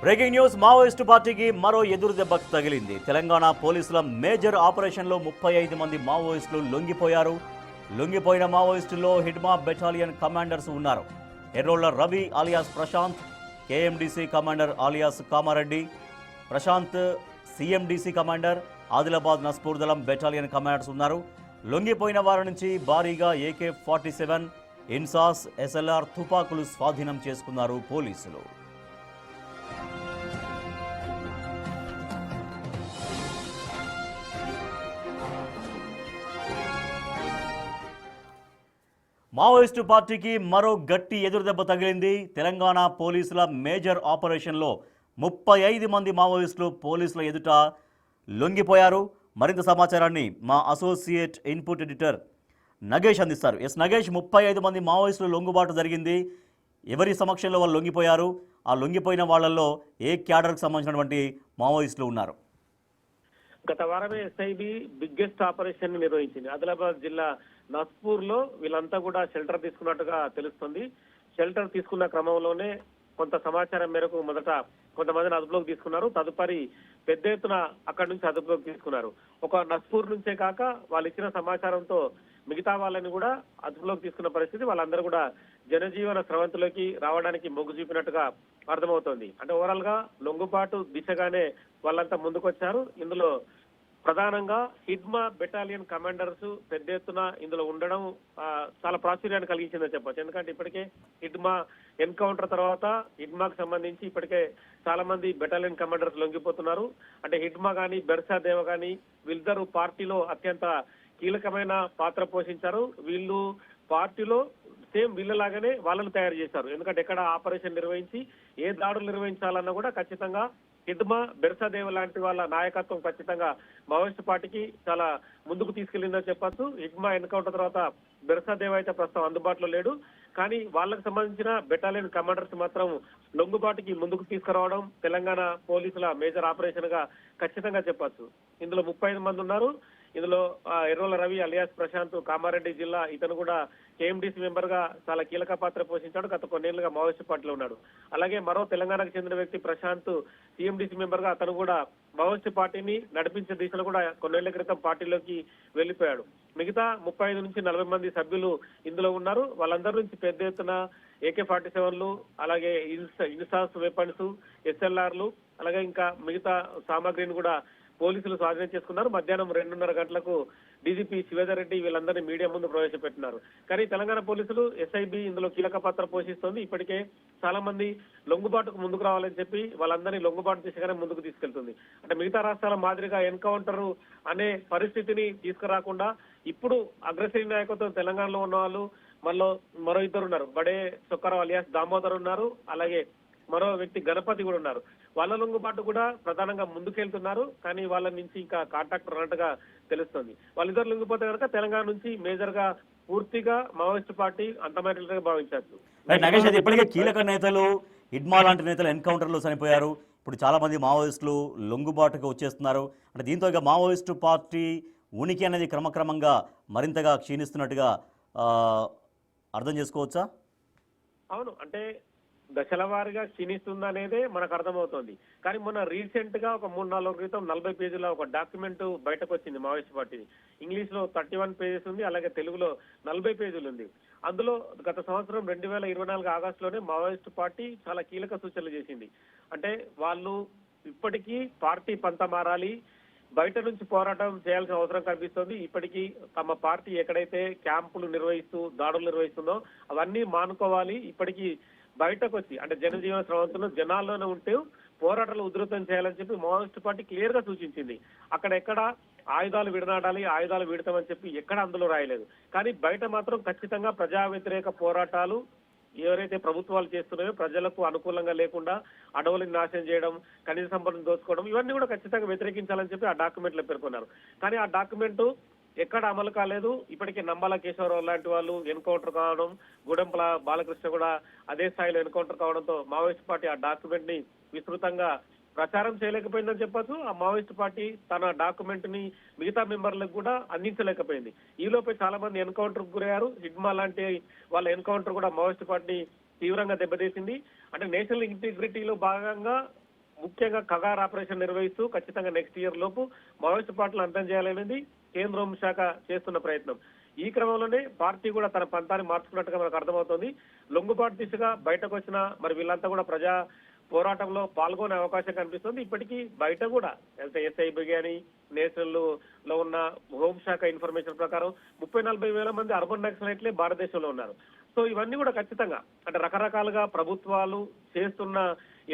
Breaking news Maoist పార్టీకి మరో ఎదురు దెబ్బ తగిలింది. తెలంగాణ పోలీసుల మేజర్ ఆపరేషన్లో 35 మంది మావోయిస్టులు లొంగిపోయారు. లొంగిపోయిన మావోయిస్టుల్లో హిడ్మా బెటాలియన్ కమాండర్స్ ఉన్నారు. Errolla Ravi alias Prashant, KMDC commander alias Kamareddy, Prashant CMDC commander, Adilabad Naspur దళం బెటాలియన్ కమాండర్స్ ఉన్నారు. లొంగిపోయిన వారి నుంచి భారీగా AK-47, ఇన్సాస్, SLR తుపాకులు స్వాధీనం చేసుకున్నారు పోలీసులు. మావోయిస్టు పార్టీకి మరో గట్టి ఎదురుదెబ్బ తగిలింది. తెలంగాణ పోలీసుల మేజర్ ఆపరేషన్లో 35 మంది మావోయిస్టులు పోలీసుల ఎదుట లొంగిపోయారు. మరింత సమాచారాన్ని మా అసోసియేట్ ఇన్పుట్ ఎడిటర్ నగేష్ అందిస్తారు. నగేష్, 35 మంది మావోయిస్టులు లొంగుబాటు జరిగింది. ఎవరి సమక్షంలో వాళ్ళు లొంగిపోయారు? ఆ లొంగిపోయిన వాళ్ళల్లో ఏ క్యాడర్కి సంబంధించినటువంటి మావోయిస్టులు ఉన్నారు? గత వారమే SIB బిగ్గెస్ట్ ఆపరేషన్ ని నిర్వహించింది. ఆదిలాబాద్ జిల్లా నస్పూర్ లో వీళ్ళంతా కూడా షెల్టర్ తీసుకున్నట్టుగా తెలుస్తుంది. షెల్టర్ తీసుకున్న క్రమంలోనే కొంత సమాచారం మేరకు మొదట కొంతమందిని అదుపులోకి తీసుకున్నారు. తదుపరి పెద్ద ఎత్తున అక్కడి నుంచి అదుపులోకి తీసుకున్నారు. ఒక నస్పూర్ నుంచే కాక వాళ్ళు ఇచ్చిన సమాచారంతో మిగతా వాళ్ళని కూడా అదుపులోకి తీసుకున్న పరిస్థితి. వాళ్ళందరూ కూడా జనజీవన స్రవంతిలోకి రావడానికి మొగ్గు చూపినట్టుగా అర్థమవుతోంది. అంటే ఓవరాల్ గా లొంగుబాటు దిశగానే వాళ్ళంతా ముందుకొచ్చారు. ఇందులో ప్రధానంగా హిడ్మా బెటాలియన్ కమాండర్స్ పెద్ద ఎత్తున ఇందులో ఉండడం చాలా ప్రాచుర్యాన్ని కలిగించిందని చెప్పొచ్చు. ఎందుకంటే ఇప్పటికే హిడ్మా ఎన్కౌంటర్ తర్వాత హిడ్మాకు సంబంధించి ఇప్పటికే చాలా మంది బెటాలియన్ కమాండర్స్ లొంగిపోతున్నారు. అంటే హిడ్మా కానీ బెర్సా దేవ కానీ వీళ్ళిద్దరు పార్టీలో అత్యంత కీలకమైన పాత్ర పోషించారు. వీళ్ళు పార్టీలో సేమ్ వీళ్ళలాగానే వాళ్ళని తయారు చేశారు. ఎందుకంటే ఎక్కడ ఆపరేషన్ నిర్వహించి ఏ దాడులు నిర్వహించాలన్నా కూడా ఖచ్చితంగా హిడ్మా బెర్సాదేవ్ లాంటి వాళ్ళ నాయకత్వం ఖచ్చితంగా మావోయిస్టు పార్టీకి చాలా ముందుకు తీసుకెళ్లిందని చెప్పొచ్చు. హిడ్మా ఎన్కౌంటర్ తర్వాత బెర్సాదేవ్ అయితే ప్రస్తుతం అందుబాటులో లేడు. కానీ వాళ్ళకు సంబంధించిన బెటాలియన్ కమాండర్స్ మాత్రం లొంగుబాటుకి ముందుకు తీసుకురావడం తెలంగాణ పోలీసుల మేజర్ ఆపరేషన్ గా ఖచ్చితంగా చెప్పొచ్చు. ఇందులో 35 మంది ఉన్నారు. ఇందులో ఎర్రోల రవి అలియాస్ ప్రశాంత్ కామారెడ్డి జిల్లా, ఇతను కూడా KMDC మెంబర్ గా చాలా కీలక పాత్ర పోషించాడు. గత కొన్నేళ్లుగా మావోయిస్టు పార్టీలో ఉన్నాడు. అలాగే మరో తెలంగాణకు చెందిన వ్యక్తి ప్రశాంత్ CMDC మెంబర్ గా అతను కూడా మావోయిస్టు పార్టీని నడిపించే దిశలో కూడా కొన్నేళ్ల క్రితం పార్టీలోకి వెళ్లిపోయాడు. మిగతా 35 నుంచి 40 మంది సభ్యులు ఇందులో ఉన్నారు. వాళ్ళందరి నుంచి పెద్ద ఎత్తున AK-47లు, అలాగే ఇన్సాస్ వెపన్స్, SLRలు, అలాగే ఇంకా మిగతా సామాగ్రిని కూడా పోలీసులు స్వాధీనం చేసుకున్నారు. మధ్యాహ్నం 2:30 గంటలకు DGP శివేందర్ రెడ్డి వీళ్ళందరినీ మీడియా ముందు ప్రవేశపెట్టినారు. కానీ తెలంగాణ పోలీసులు SIB ఇందులో కీలక పాత్ర పోషిస్తోంది. ఇప్పటికే చాలా మంది లొంగుబాటుకు ముందుకు రావాలని చెప్పి వాళ్ళందరినీ లొంగుబాటు దిశగానే ముందుకు తీసుకెళ్తుంది. అంటే మిగతా రాష్ట్రాల మాదిరిగా ఎన్కౌంటర్ అనే పరిస్థితిని తీసుకురాకుండా ఇప్పుడు అగ్రశ్రేణి నాయకత్వం తెలంగాణలో ఉన్న వాళ్ళు మరో ఇద్దరు ఉన్నారు. బడే చొక్కారావు అలియాస్ దామోదర్ ఉన్నారు. అలాగే మరో వ్యక్తి గణపతి కూడా ఉన్నారు. వాళ్ళ లొంగుబాటు కూడా ప్రధానంగా ముందుకెళ్తున్నారు. కానీ వాళ్ళ నుంచి ఇంకా కాంటాక్ట్ ఉన్నట్టుగా తెలుస్తుంది. వాళ్ళిద్దరు లొంగిపోతే కనుక తెలంగాణ నుంచి మేజర్ గా పూర్తిగా మావోయిస్టు పార్టీ అంతమైనట్లుగా భావించవచ్చు. నగేష్, అది ఇప్పటికే కీలక నేతలు, హిడ్మా లాంటి నేతలు ఎన్కౌంటర్లో చనిపోయారు. ఇప్పుడు చాలా మంది మావోయిస్టులు లొంగుబాటుకు వచ్చేస్తున్నారు. అంటే దీంతో ఇక మావోయిస్టు పార్టీ ఉనికి అనేది క్రమక్రమంగా మరింతగా క్షీణిస్తున్నట్టుగా అర్థం చేసుకోవచ్చా? అవును, అంటే దశల వారీగా క్షీణిస్తుందనేదే మనకు అర్థమవుతోంది. కానీ మొన్న రీసెంట్ గా ఒక 3-4 రోజుల క్రితం 40 పేజీల ఒక డాక్యుమెంట్ బయటకు వచ్చింది మావోయిస్ట్ పార్టీ. ఇంగ్లీష్ లో 31 పేజెస్ ఉంది, అలాగే తెలుగులో 40 పేజీలు ఉంది. అందులో గత సంవత్సరం 2024 ఆగస్టులోనే మావోయిస్ట్ పార్టీ చాలా కీలక సూచనలు చేసింది. అంటే వాళ్ళు ఇప్పటికీ పార్టీ పంత మారాలి, బయట నుంచి పోరాటం చేయాల్సిన అవసరం కనిపిస్తోంది. ఇప్పటికీ తమ పార్టీ ఎక్కడైతే క్యాంపులు నిర్వహిస్తూ దాడులు నిర్వహిస్తుందో అవన్నీ మానుకోవాలి. ఇప్పటికీ బయటకు వచ్చి అంటే జనజీవన స్రవంతులు జనాల్లోనే ఉంటూ పోరాటాలు ఉధృతం చేయాలని చెప్పి మావోయిస్టు పార్టీ క్లియర్ గా సూచించింది. అక్కడెక్కడ ఆయుధాలు విడనాడాలి, ఆయుధాలు విడతామని చెప్పి ఎక్కడ అందులో రాయలేదు. కానీ బయట మాత్రం ఖచ్చితంగా ప్రజా వ్యతిరేక పోరాటాలు ఎవరైతే ప్రభుత్వాలు చేస్తున్నాయో ప్రజలకు అనుకూలంగా లేకుండా అడవులను నాశనం చేయడం, ఖనిజ సంపదను దోచుకోవడం, ఇవన్నీ కూడా ఖచ్చితంగా వ్యతిరేకించాలని చెప్పి ఆ డాక్యుమెంట్ లో పేర్కొన్నారు. కానీ ఆ డాక్యుమెంట్ ఎక్కడ అమలు కాలేదు. ఇప్పటికే నంబాల కేశవరావు లాంటి వాళ్ళు ఎన్కౌంటర్ కావడం, గుడెంపల బాలకృష్ణ కూడా అదే స్థాయిలో ఎన్కౌంటర్ కావడంతో మావోయిస్ట్ పార్టీ ఆ డాక్యుమెంట్ ని విస్తృతంగా ప్రచారం చేయలేకపోయిందని చెప్పొచ్చు. ఆ మావోయిస్ట్ పార్టీ తన డాక్యుమెంట్ ని మిగతా మెంబర్లకు కూడా అందించలేకపోయింది. ఈ లోపే చాలా మంది ఎన్కౌంటర్ గురయ్యారు. హిడ్మా లాంటి వాళ్ళ ఎన్కౌంటర్ కూడా మావోయిస్ట్ పార్టీ తీవ్రంగా దెబ్బతీసింది. అంటే నేషనల్ ఇంటిగ్రిటీలో భాగంగా ముఖ్యంగా కగార్ ఆపరేషన్ నిర్వహిస్తూ ఖచ్చితంగా నెక్స్ట్ ఇయర్ లోపు మావోయిస్టు పార్టీలు అంతం చేయాలనేది కేంద్ర హోంశాఖ చేస్తున్న ప్రయత్నం. ఈ క్రమంలోనే పార్టీ కూడా తన పంతాన్ని మార్చుకున్నట్టుగా మనకు అర్థమవుతోంది. లొంగుబాటు దిశగా బయటకు వచ్చిన మరి వీళ్ళంతా కూడా ప్రజా పోరాటంలో పాల్గొనే అవకాశం కనిపిస్తుంది. ఇప్పటికీ బయట కూడా ఎస్ఐబి కానీ నేషనల్ లో ఉన్న హోంశాఖ ఇన్ఫర్మేషన్ ప్రకారం 30-40 వేల మంది అర్బన్ నక్సలైట్లే భారతదేశంలో ఉన్నారు. సో ఇవన్నీ కూడా ఖచ్చితంగా అంటే రకరకాలుగా ప్రభుత్వాలు చేస్తున్న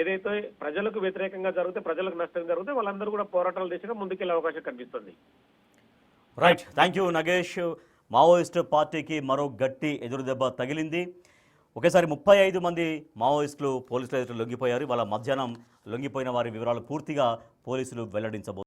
ఏదైతే ప్రజలకు వ్యతిరేకంగా జరిగితే ప్రజలకు నష్టం జరిగితే వాళ్ళందరూ కూడా పోరాటాల దిశగా ముందుకెళ్లే అవకాశం కనిపిస్తుంది. Right, thank you Nagesh. Maoist పార్టీకి మరో గట్టి ఎదురుదెబ్బ తగిలింది. ఒకేసారి 35 మంది మావోయిస్టులు పోలీసుల ఎదుట లొంగిపోయారు. వాళ్ళ మధ్యాహ్నం లొంగిపోయిన వారి వివరాలు పూర్తిగా పోలీసులు వెల్లడించబోతున్నారు.